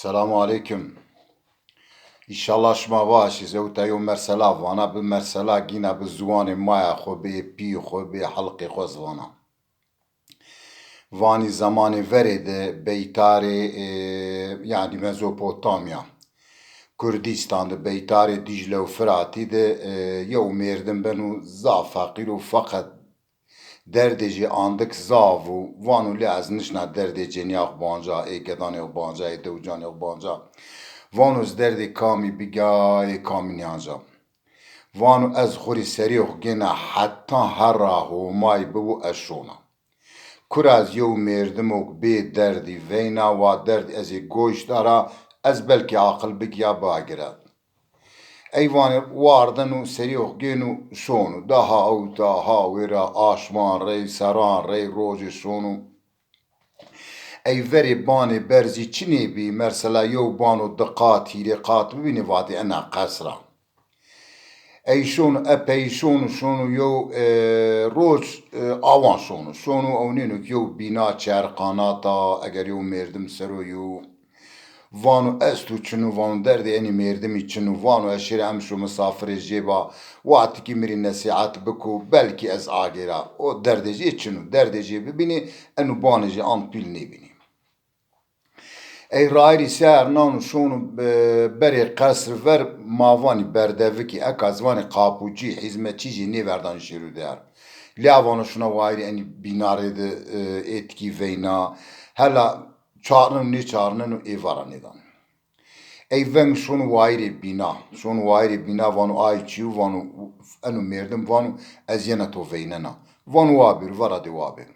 Selamu aleyküm. İnşallah şma başı zevta yo mersela vana bi mersela gina bi zuwan maya xwe bê pî xwe bê helqê xwe zivana. Vanî zamanê verê de beytarê yani Mezopotamya, Kurdistan de beytarê Dicle û Firatî de yew mêrdin ben û za feqîr û feqet derdê jî andik zav û van û lê ez nişna derdê ceniya xwe banja, êkedanê xwe banja, dewcanê xwe banja. Van û ez derdê kamî bigayê kamî niaja. Van û ez xurî serî xwe gêne heta hera homayî bibû ez şona. Kur ez yew mêrdim û bê derdî veyna wa derd ez ê goştara ez belkî aqil bigiya bagire. Eyvanê wardin û serî xwe gên û şon û daha ewta ha wêra aşman rey seran rey rojê şon û ey verê banê berzî çi nêbî mersela yew ban û diqat hîrê qat bibînî vadî ena qesra. Ey şon epey şon û yew roj awan şon û ewnên û yew bîna çerqanata eger yew mêrdim ser û yew van û est û çin û van û derdê enî mêrdimî çin û van û ez şêrê em şû misafirê jêba watekî mirî nesîhet bikû belkî ez agêra o derdê jê çin û derdê jê bibînî en û banê jî an pîl nêbînî. Ey raîrî ser nan û şon û berê qesr ver mavanî berdevikî eka zimanê qapûçî hîzmetçî jî nêverdan şêrûdar. Lêvan şuna waîrî enî bînarê de êtikî veyna hela çarinin û nêçarinin û êvara nêdan. Ey veng şon û waîrê bîna, şon û waîrê bîna van û ayê çî û van û en û mêrdim van û ez yena to veynena. Van û wabîr vara dê wabîr.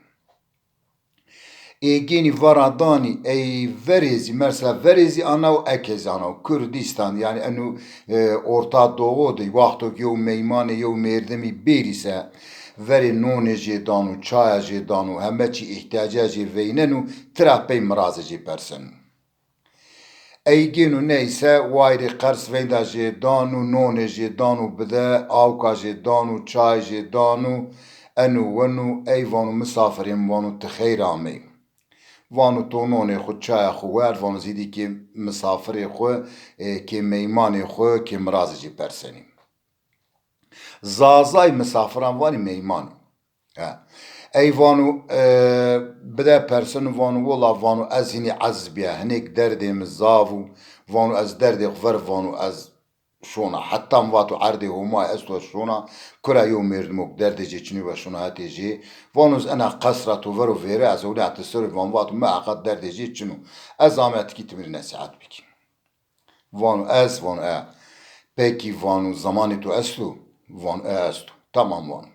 Êgênî vara danî ey verêzî mersela verêzî ana û ekêzî ana û Kurdistan yani en û Orta Doğu de waxtokî yew meymanê yew mêrdimî bêrî se verê nonê jê dan û çaya jê dan û heme çî ihtiyaca jê veynen û tira pey mirazê jê bersin. Ey gên û neyse waîrê qers veyda jê dan û nonê jê dan û bide awka jê dan û çay jê dan û en û wen û ey van û misafirên van û tu xeyr amê. Van û to nonê xwe çaya xwe wer van û zîdî kê misafirê xwe kê meymanê xwe kê mirazê jê bersenî. Zazayê misafiran vanî meymanê. Ey van û bide persin û van û wela van û ez hinî ez biya hinek derdê min zav û van û ez derdê xwe ver van û ez şona heta min vat û erdê homayê ez to şona kura yew mêrdim û derdê jê çinî we şona hetê jê van û ez ena qesra to ver û vêre ez ewlê heta ser û van vat û me heqet derdê jê çin û ez ametikî tu mirî nesîhet bikî. Van û ez van û pekî van û zamanê tu est û van û est û tamam van û.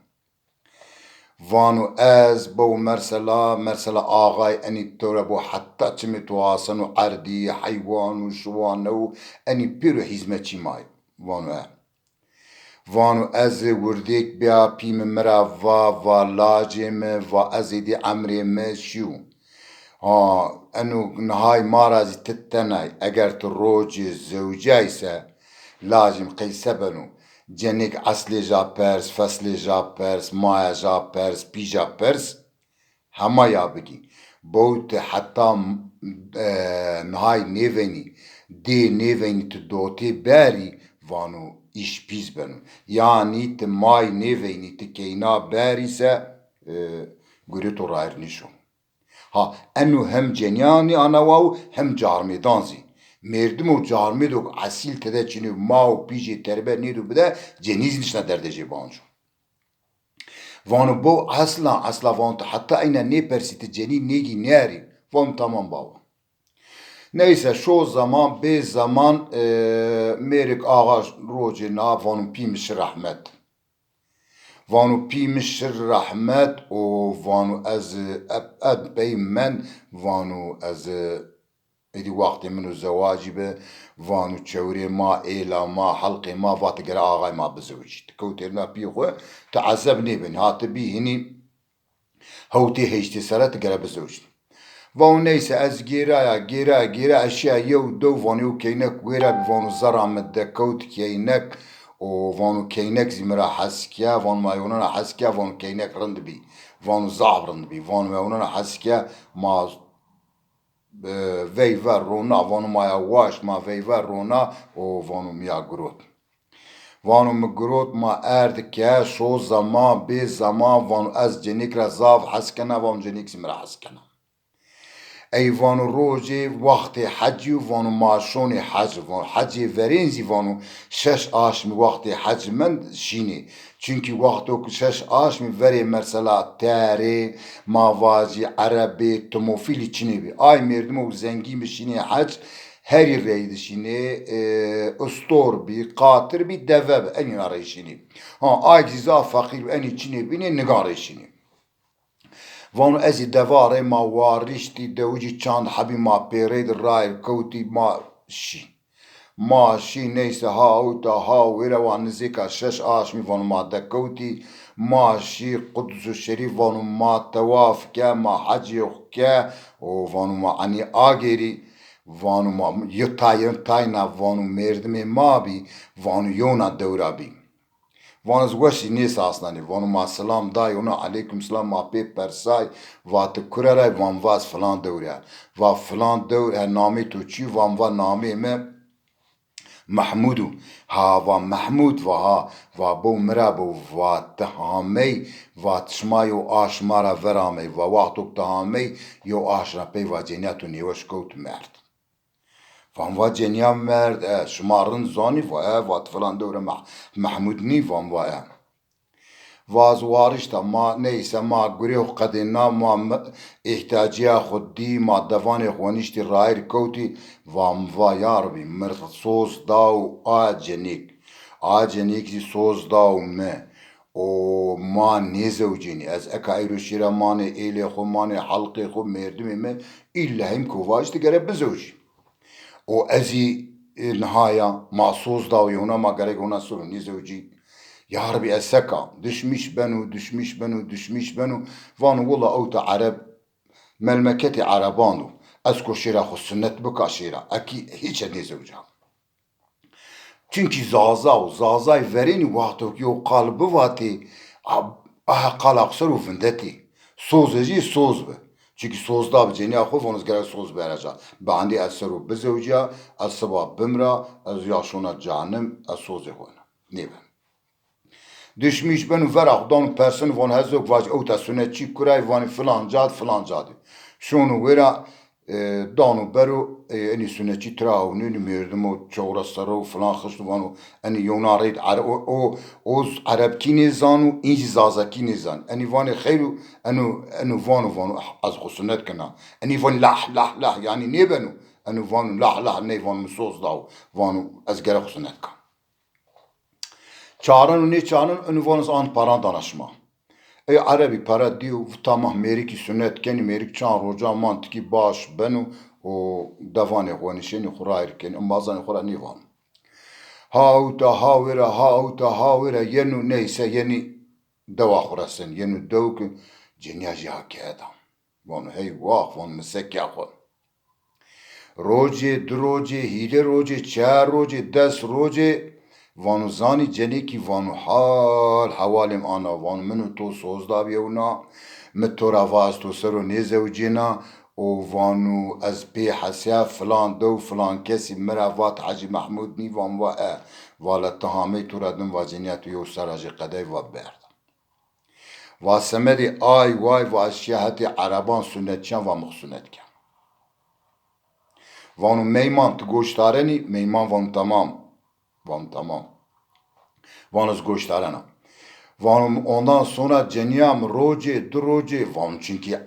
Van û ez bew mersela axayê enî tore bo heta çimê tu hasan û erdî heywan û şiwane û enî pîr û hîzmetçî mayê. Van û van û ez ê wirdêk biya pî min mira va lacê me va ez ê dî emrê me şî û en û nihayê mara zî tit tenay eger tu rojê zewcayî se lazim qeyse ben û cenek eslê ja pers, feslê ja pers, maya ja pers, pî ja pers hema ya bigî. Bew tu heta nihayê nêvenî dê nêvenî tu dotê berî van û îşpîz ben û yanî tu mayê nêvenî tu keyna berî se gurê to rairînî şo. En û hem cenyanî ana wa û hem carmêdan zî. Mêrdim û carmêdok esîl tede çinî ma û pî jê terber nêdû bide cenîz nişna derdê jê banjo. Van û bew esla van tu heta eyna nêpersî tu cenî nêgî nêrî van û tamam baba. Neyse şo zaman bê zaman mêrik axa rojê niha van û pî mişir rehmet. Van û pî mişir rehmet û van û ez epey men van û ez êdî wextê min û zewacî be van û çewrê ma êla ma helqê ma va tu gere axayê ma bizewicî. Tu kewtî rîna pî xwe tu ezeb nêbînî ha tu bî hinî hewtê hêştê sere tu gere bizewicî. Van û neyse ez gêraya eşiya yew dew van û keynek wêre bî van û zera min dekewt keynek û van û keynek zî min re heskiya van û mayonana heskiya van û keynek rind bî. Van û zav rind bî van û mayonana heskiya ma vey ver rona vanu maya waş ma vey ver rona o vanu miya grot. Vanu mi grot ma erdike şo zaman be zaman vanu ez cenik ra zav haskena vanu cenik simra haskena. Ey vanu roji vakti hacı vanu maşoni hacı vanu hacı verinzi vanu şeş aşmi vakti hacı men şini. Çünkü vakti o şeş aşmi veri mesela teri, mavazi, arabi, tomofili çini. Ay merdim o zengin bir şini hac her yereydi şini ustor bir katır bir deve en arayışını. Ha aciza fakir en içini bini nigarışını. Vanu ezi devare ma warişti devuci çand habi ma pereyd ray koti ma şi. Ma şi neyse ha uta ha vere van nizika şeş aşmi vanu ma dekoti ma şi Kudüs-ü Şerif vanu ma tevaf ke ma hac yok ke o vanu ma ani ageri vanu ma yutayna vanu merdimi ma bi vanu yona devrabi. Van zgoshi nis asnani vanu ma selam dai ona aleyküm selam ma pe persay va te kurere van vas falan devre va falan devre nami tu çi van va nami me Mahmudu ha va Mahmud va bu merabu va tahamey va tşmayo aşmara verame va vaktuk tahamey yo aşra pe va cennetu niyoş kout mert. Van va cenya mert şmarın zani va falan devre Mahmud ni van va واز وارشتا ما neyse ma gurih qadina ma ihtiyaciya xuddi ma devanê xweniştî rair kewtî vam va yarbi mir soz daw a cenik jî soz daw me o ma nêzewcînî ez eka eyro şîra manê êlê xwe manê helqê xwe mêrdimê me îlle him kova ji digere bizewcî o ezî nihaya ma soz daw yûna ma gerek hûna sor nêzewcî Ya Rabbi eseka düşmüş benu vanu valla auta Arab memleketi Arabanu esko şira xu sünnet bika şira eki hiç ednezevca. Çünkü zazay verini vaktok yo kalbi vati kalak saru vindeti sozeci soz be. Çünkü sozda bir ceni akhu vonuz gerek soz beraca. Bandi eseru bizevca es sabah bimra ez yaşona canim es sozi xona. Ne ben? Düşmüş benu verak don person von hezok vaj outa sünnetçi kuray vani falan cadi. Şunu vera danu beru eni sünnetçi trahu nünü mirdim o çavra sarı falan xıştı vanu eni yonarayt o oz Arabkini zanu inci zazakini zan. Eni vani khayru enu vanu az sünnet kana. Eni van lah yani ne benu enu vanu lah ne van musoz dav vanu az gerek sünnet kan. Çağırın ne çağırın ünvanız an paran danışma. Arabi para diyor tamam meriki sünnet keni merik çağır hoca mantiki baş benu o davane konuşeni hurayr ken bazan hura nivan. Hauta yenu neyse yeni deva hurasın yenu dövk cinyacı hakeda. Van hey vah van mesek yakon. Roje droje hile roje çar roje des roje vanu zani ceneki vanu havalim ana vanu minu to sozda biyevna mitora vaz to sero nezevcina o vanu az pe hasya falan do falan kesi meravat Hacı Mahmud ni van va vala tahame turadın vaziniyatı yo sarajı kadey va berda. Va semedi ay vay va şehati Araban sünnetçen va muhsünetken. Vanu meyman tu goştareni meyman vanu tamam. Vanız goştarana. Vanım ondan sonra ceniyam roce van çünkü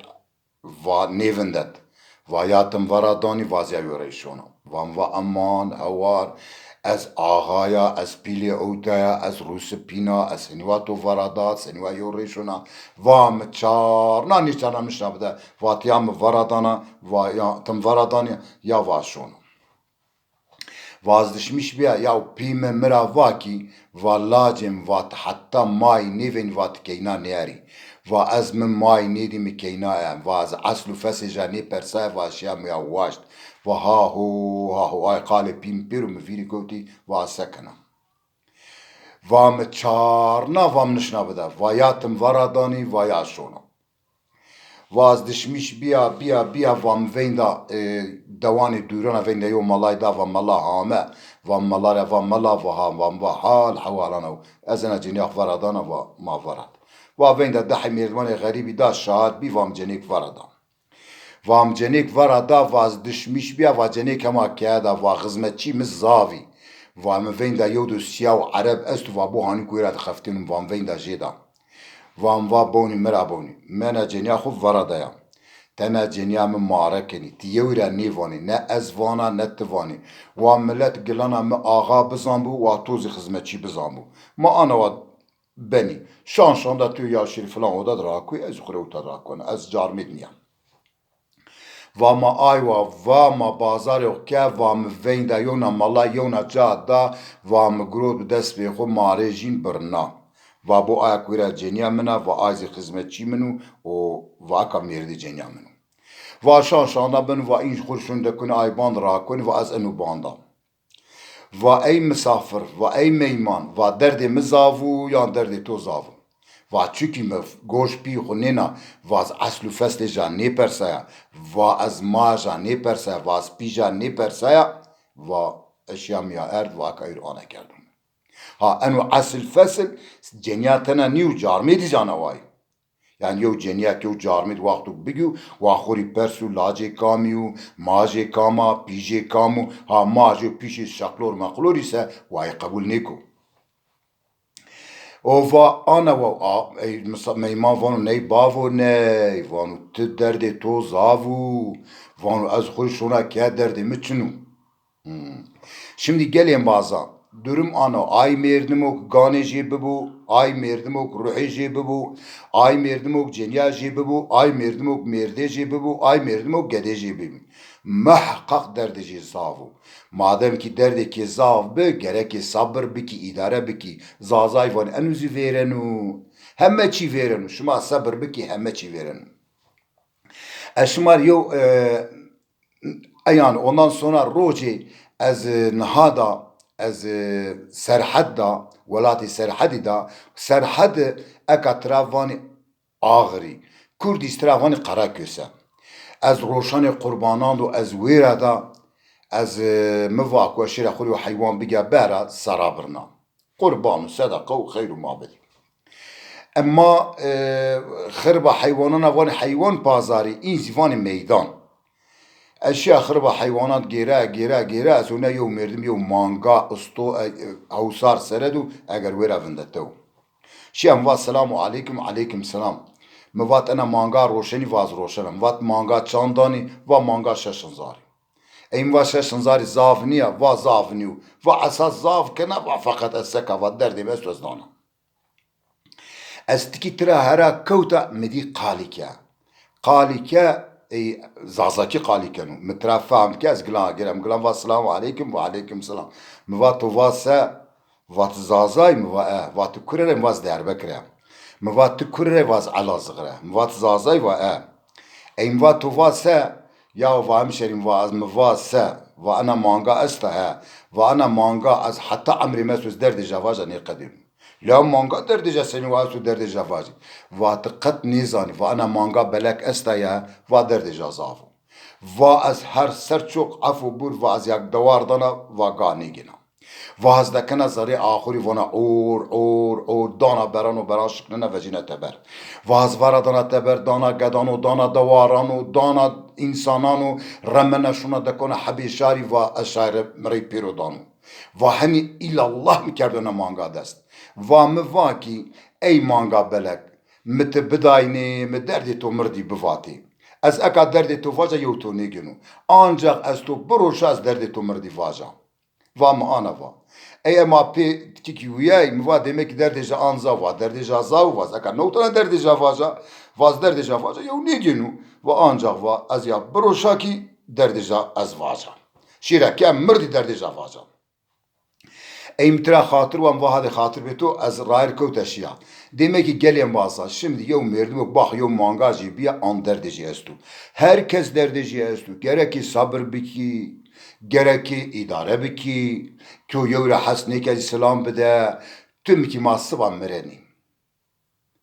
va nevindet. Vayatım varadani vazya göre şona. Van va aman havar az ağaya az pili outaya az rusi pina az senivato varadat seniva göre şona. Vam çar na nişana mişnabda vatiyam varadana vayatım varadani ya va şona. Vazgeçmiş bir ya pime mera vaki valacem vat hatta may nevin vat keyna neri va azm may nedi mi keyna em vaz aslu fesja ne persa va şam ya washt va ha hu ay qale pim pirum viri koti va sakana va mçarna va mnishna bada va yatım varadani va yaşona واز دشمیش بیا وام ویندا دوانی دوران ویندا یو مالای دا وام مالا هامه وام مالا و هام وام و حال حوالانو ازنا جنیاق وردانا و ما ورد و ویندا دحی میردوان غریبی دا شاد بی وام جنیک وردان وام جنیک وردا واز دشمیش بیا و جنیک هما که دا و خزمتچی مزاوی وام ویندا یو دو سیاو عرب است و بو هانی کویرات خفتین وام ویندا جیدا وام وا بونی مرا بونی من جنیا خوب وردایا تنا جنیا من معرکنی تیورا نیوانی نه از وانا نه توانی وام ملت گلانا ما آغا بزنبو و توزی خدمتچی بزنبو ما آنا و بنی شان دا تو یا شری فلان او دا دراکوی از خوره او تا دراکوی از جارمید نیم و ما آیوا و ما بازار که و ما وین دا یونا مالا یونا جا دا و ما گرود دست به خود مارجین برنا و بو آیا کویرا جنیا منا و آیزی خدمتچی منو و اکا میردی جنیا منو و شان بن و این خورشون دکن آی باند را کن و از انو باندام و ای مسافر و ای میمان و درد مزاوو یا درد تو زاوو و چوکی مف گوش پی خونینا و از اصل و فصل جان نیپرسایا و از ما جان نیپرسایا و از پی جان نیپرسایا و اشیامیا ارد و اکا ایرانه کردم ها انو اصل فصل جنیاتنا نیو جارمی دی جانوای yani yo ceniyet yo carmid vaktu bigü vahuri persu lace kamiu maje kama pije kamu ha maje pije şaklor maklor ise vay kabul neko ova ana va meyman vanu ney bavo ney vanu te derde to zavu vanu az khurşuna ke derdi miçnu şimdi gelin bazen durum ana ay merdim ok gane jibi bu ay merdim ok ruhi jibi bu ay merdim ok cenya jibi bu ay merdim ok merde jibi bu ay merdim ok gede jibi bu muhakkak derdi zavu madem ki derdi ki zav be gerek sabır biki idare biki zazay van enuzi verenu hemme çi verenu şuma sabır biki hemme çi verenu eşmar yo yani ondan sonra roji az nahada از سرحد دا ولاتی سرحدی دا سرحد اکا تراوانی آغری کردی تراوانی قراکوسه از روشان قربانان و از ویره دا از مواک و شیر خوری و حیوان بگه بره سرابرنا قربان و صدقه و خیر و مابدی اما خرب حیوانان وان حیوان پازاری این زیوان میدان اشیا خرب حیوانات گیره از اونه یو مردم یو مانگا استو اوسار سردو اگر ویرا وندتو شیام وا سلام علیکم سلام موات انا مانگا روشنی واز روشنم وات مانگا چاندانی و مانگا ششنزاری این وا ششنزاری زافنیا و زافنیو و اساس زاف کنا و فقط اسکا و دردی بس وزدانا استکی ترا هرا کوتا مدی قالیکه زازاکی قالی کنو مترفهم که از گلام و سلام علیکم و علیکم سلام موات واسه وات زازای موات کرره واز در بکره موات کرره واز علا زغره موات زازای این وات واسه یا و همشریم واز مواسه و انا مانگا استه و انا مانگا از حتی عمری مسوز درد جواجا نقدیم لا مانگا درد جسمی واسو درد جواجی واتقت نیزانی و انا مانگا بلک استایا و درد جزافو و از هر سرچوک عفو بور و از یک دوار دانا و گانی گینا و از دکنا زری آخری ونا اور دانا بران شکننا وجینه تبر و از ورا دانا تبر دانا گدانو دانا دوارانو دانا انسانانو رمنشونا دکنا حبیشاری و اشاره مری پیرو دانو و همین ایلا میکردن مانگا دست و مواکی ای مانگا بلک مت بداینی مت دردی تو مردی بواتی از اکا دردی تو واجا یو تو نگینو آنجا از تو بروش از دردی تو مردی واجا و ما آنا و ای ما پی تکیویای موا demek دردی جا آنزا و دردی جا زاو واز اکا نوتنا دردی جا واجا واز دردی جا واجا یو نگینو و آنجا و از یا بروشا کی دردی جا از واجا شیره که مردی دردی جا واجا ایم ترا خاطر و امواها خاطر به تو از رایر کوتشیا demek ki gelen varsa şimdi yo merdim bak yo mangajı bir an derdeci estu herkes derdeci estu gerek ki sabır biki gerek ki idare biki ki yo hasne ki selam bede tüm ki masıva mereni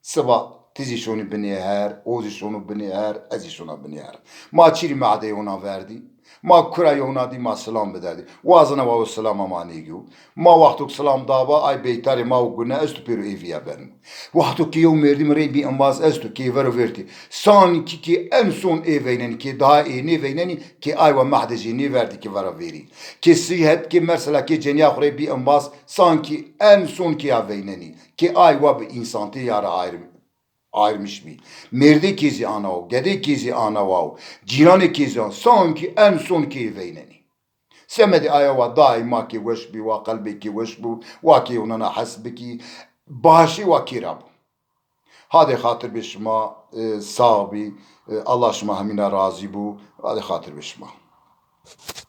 sıva تزی شونی بنی هر اوزی شونو بنی هر ازی شونا بنی هر ما چیری معده اونا وردی ما کرای اونا دی ما سلام بدردی وازنا و سلام ما نیگو ما وقتو سلام دابا ay beytari ma gune estu peru eviye benim وقتو ki yo merdim rey bi ambaz estu ki vero verti sanki ki en son eveynen ki daha iyi ne veyneni ki ay ve mahdeci ne verdi ki vero veri ki sihet ki mesela ki cenya xure bi ambaz sanki en son ki ya veyneni ki ay ve bir insanti yara ayrılmış bir. Merdi kezi ana o, gede kezi ana o, ciranı kezi ana, sanki en son ki veyneni. Semedi ayava daima ki veş bi ve kalbi ki veş bu, ve ki onana hasbi ki, başı ve kirab. Hadi hatır bişma, sahibi, Allah şma hamine razı bu, hadi hatır bişma.